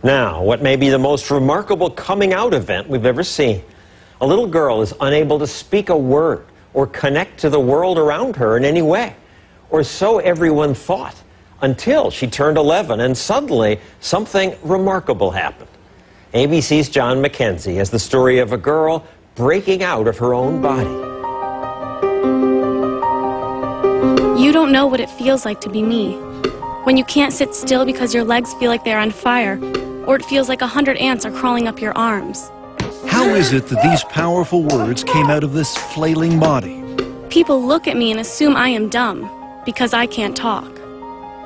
Now, what may be the most remarkable coming out event we've ever seen. A little girl is unable to speak a word or connect to the world around her in any way. Or so everyone thought, until she turned 11 and suddenly something remarkable happened. ABC's John McKenzie has the story of a girl breaking out of her own body. You don't know what it feels like to be me. When you can't sit still because your legs feel like they're on fire, or it feels like 100 ants are crawling up your arms. How is it that these powerful words came out of this flailing body? People look at me and assume I am dumb because I can't talk.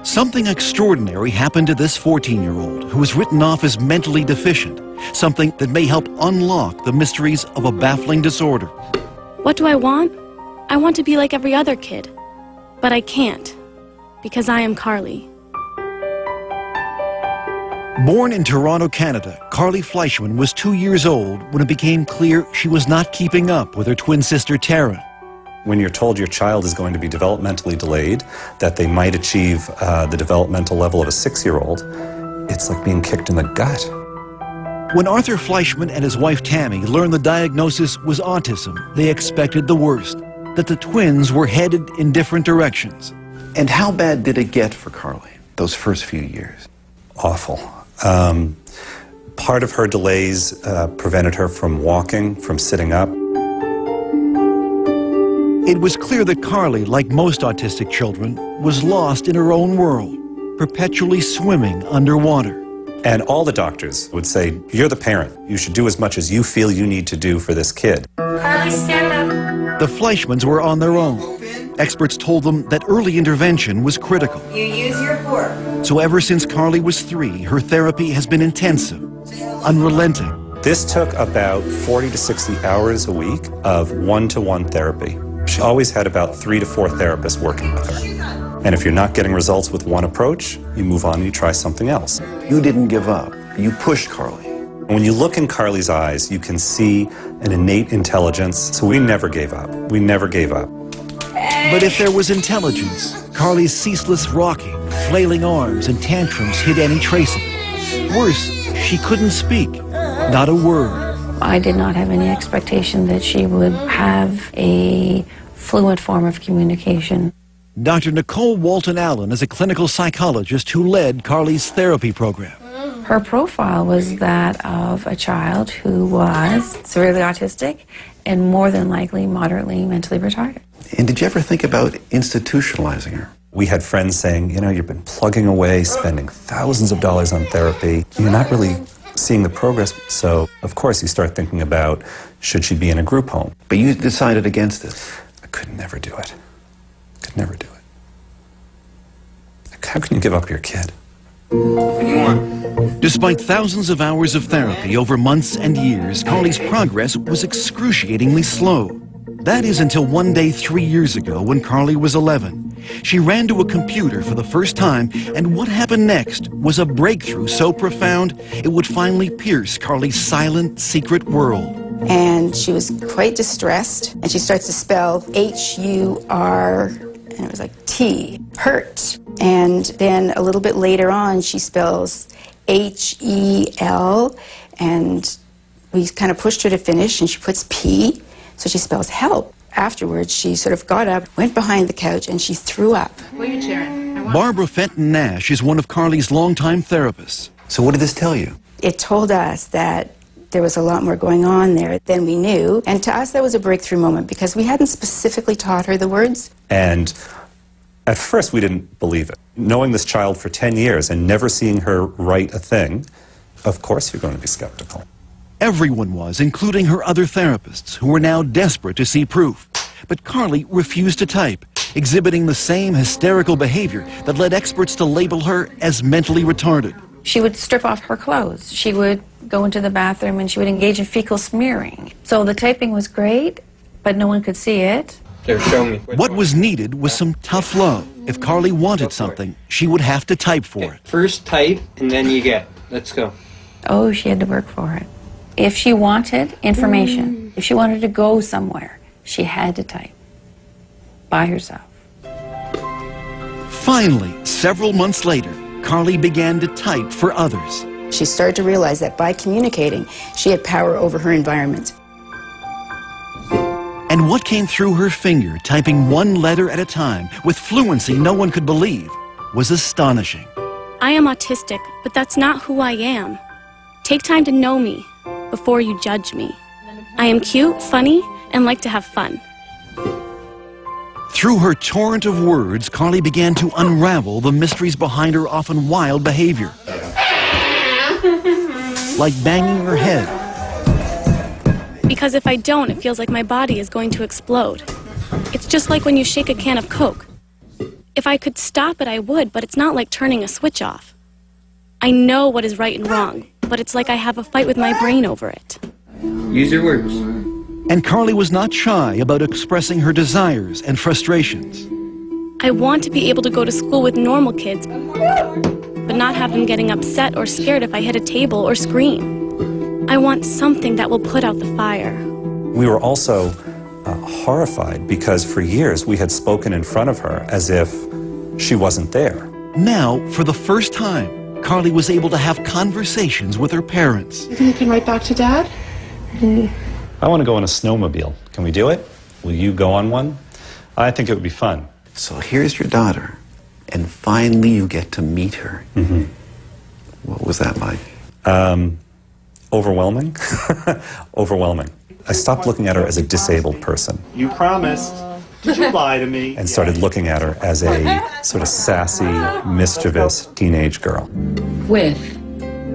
Something extraordinary happened to this 14-year-old who was written off as mentally deficient, something that may help unlock the mysteries of a baffling disorder. What do I want? I want to be like every other kid, but I can't because I am Carly. Born in Toronto, Canada, Carly Fleischman was 2 years old when it became clear she was not keeping up with her twin sister Tara. When you're told your child is going to be developmentally delayed, that they might achieve the developmental level of a 6-year-old, it's like being kicked in the gut. When Arthur Fleischman and his wife Tammy learned the diagnosis was autism, they expected the worst, that the twins were headed in different directions. And how bad did it get for Carly, those first few years? Awful. Part of her delays prevented her from walking, from sitting up. It was clear that Carly, like most autistic children, was lost in her own world, perpetually swimming underwater. And all the doctors would say, you're the parent. You should do as much as you feel you need to do for this kid. Carly, stand up. The Fleischmans were on their own. Experts told them that early intervention was critical. You use your fork. So ever since Carly was 3, her therapy has been intensive, unrelenting. This took about 40 to 60 hours a week of one-to-one therapy. She always had about 3 to 4 therapists working with her. And if you're not getting results with one approach, you move on and you try something else. You didn't give up. You pushed Carly. When you look in Carly's eyes, you can see an innate intelligence. So we never gave up. We never gave up. But if there was intelligence, Carly's ceaseless rocking, flailing arms, and tantrums hid any trace of it. Worse, she couldn't speak, not a word. I did not have any expectation that she would have a fluent form of communication. Dr. Nicole Walton-Allen is a clinical psychologist who led Carly's therapy program. Her profile was that of a child who was severely autistic and more than likely moderately mentally retarded. And did you ever think about institutionalizing her? We had friends saying, you know, you've been plugging away, spending thousands of dollars on therapy. You're not really seeing the progress. So, of course, you start thinking about, should she be in a group home? But you decided against this. I could never do it. Could never do it. How can you give up your kid? What do you want? Despite thousands of hours of therapy over months and years, Carly's progress was excruciatingly slow. That is until one day 3 years ago when Carly was 11. She ran to a computer for the first time, and what happened next was a breakthrough so profound it would finally pierce Carly's silent, secret world. And she was quite distressed, and she starts to spell H-U-R, and it was like T, hurt. And then a little bit later on, she spells H-E-L, and we kind of pushed her to finish, and she puts P, so she spells help. Afterwards, she sort of got up, went behind the couch, and she threw up. What are you cheering? Barbara Fenton Nash is one of Carly's longtime therapists. So what did this tell you? It told us that there was a lot more going on there than we knew. And to us, that was a breakthrough moment because we hadn't specifically taught her the words. And at first, we didn't believe it. Knowing this child for 10 years and never seeing her write a thing, of course you're going to be skeptical. Everyone was, including her other therapists, who were now desperate to see proof. But Carly refused to type, exhibiting the same hysterical behavior that led experts to label her as mentally retarded. She would strip off her clothes. She would go into the bathroom and she would engage in fecal smearing. So the typing was great, but no one could see it. Here, show me. What was needed was some tough love. If Carly wanted something, she would have to type for it. First type, and then you get. Let's go. Oh, she had to work for it. If she wanted information, if she wanted to go somewhere, she had to type by herself. Finally, several months later, Carly began to type for others. She started to realize that by communicating, she had power over her environment. And what came through her finger, typing one letter at a time, with fluency no one could believe, was astonishing. I am autistic, but that's not who I am. Take time to know me before you judge me. I am cute, funny, and like to have fun. Through her torrent of words, Carly began to unravel the mysteries behind her often wild behavior. Like banging her head. Because if I don't, it feels like my body is going to explode. It's just like when you shake a can of Coke. If I could stop it, I would, but it's not like turning a switch off. I know what is right and wrong, but it's like I have a fight with my brain over it. Use your words. And Carly was not shy about expressing her desires and frustrations. I want to be able to go to school with normal kids, but not have them getting upset or scared if I hit a table or scream. I want something that will put out the fire. We were also horrified because for years we had spoken in front of her as if she wasn't there. Now, for the first time, Carly was able to have conversations with her parents. You think you can write back to Dad? I want to go on a snowmobile. Can we do it? Will you go on one? I think it would be fun. So here's your daughter, and finally you get to meet her. Mm-hmm. What was that like? Overwhelming. Overwhelming. I stopped looking at her as a disabled person. You promised. Did you lie to me? And started looking at her as a sort of sassy, mischievous teenage girl.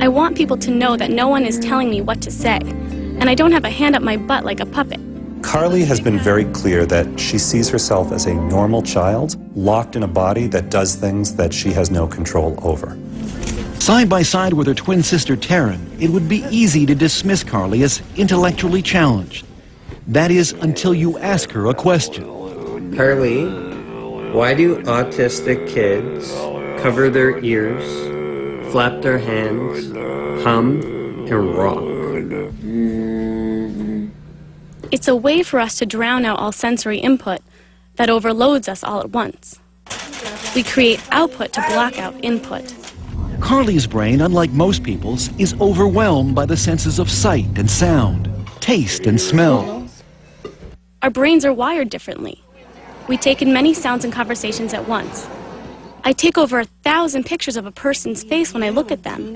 I want people to know that no one is telling me what to say, and I don't have a hand up my butt like a puppet. Carly has been very clear that she sees herself as a normal child, locked in a body that does things that she has no control over. Side by side with her twin sister Taryn, it would be easy to dismiss Carly as intellectually challenged. That is, until you ask her a question. Carly, why do autistic kids cover their ears, flap their hands, hum, and rock? It's a way for us to drown out all sensory input that overloads us all at once. We create output to block out input. Carly's brain, unlike most people's, is overwhelmed by the senses of sight and sound, taste and smell. Our brains are wired differently. We take in many sounds and conversations at once. I take over 1,000 pictures of a person's face when I look at them.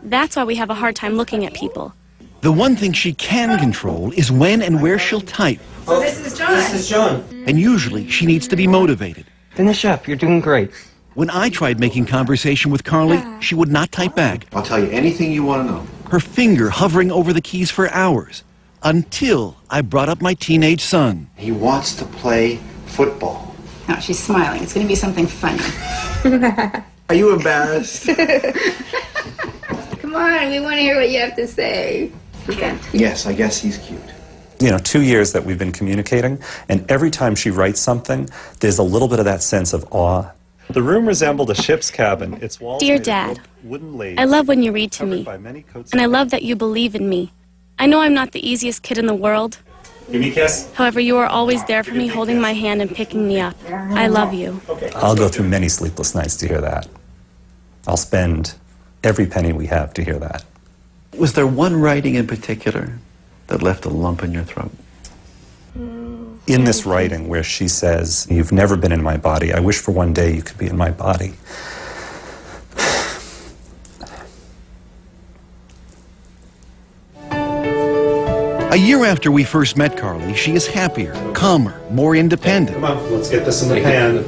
That's why we have a hard time looking at people. The one thing she can control is when and where she'll type. Oh, this is John. This is John. And usually she needs to be motivated. Finish up. You're doing great. When I tried making conversation with Carly, she would not type back. I'll tell you anything you want to know. Her finger hovering over the keys for hours, until I brought up my teenage son. He wants to play football. Now she's smiling. It's going to be something funny. Are you embarrassed? Come on, we want to hear what you have to say. Yes, I guess he's cute. You know, 2 years that we've been communicating, and every time she writes something, there's a little bit of that sense of awe. The room resembled a ship's cabin. Its walls Dear made of Dad, wooden laths, I love when you read to covered me, by many coats and I of love that you believe in me. I know I'm not the easiest kid in the world. Give me a kiss. However, you are always there for me, holding my hand and picking me up. I love you. I'll go through many sleepless nights to hear that. I'll spend every penny we have to hear that. Was there one writing in particular that left a lump in your throat? In this writing where she says, "You've never been in my body. I wish for one day you could be in my body." A year after we first met Carly, she is happier, calmer, more independent. Come on, let's get this in the pan.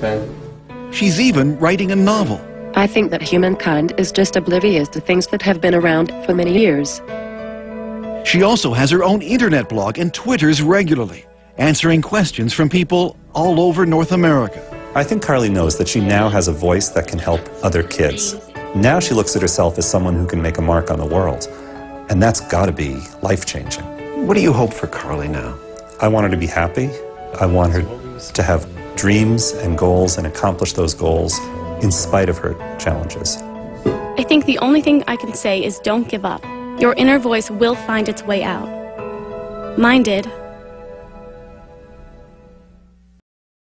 She's even writing a novel. I think that humankind is just oblivious to things that have been around for many years. She also has her own internet blog and twitters regularly, answering questions from people all over North America. I think Carly knows that she now has a voice that can help other kids. Now she looks at herself as someone who can make a mark on the world. And that's got to be life-changing. What do you hope for Carly now? I want her to be happy. I want her to have dreams and goals and accomplish those goals in spite of her challenges. I think the only thing I can say is don't give up. Your inner voice will find its way out. Mine did.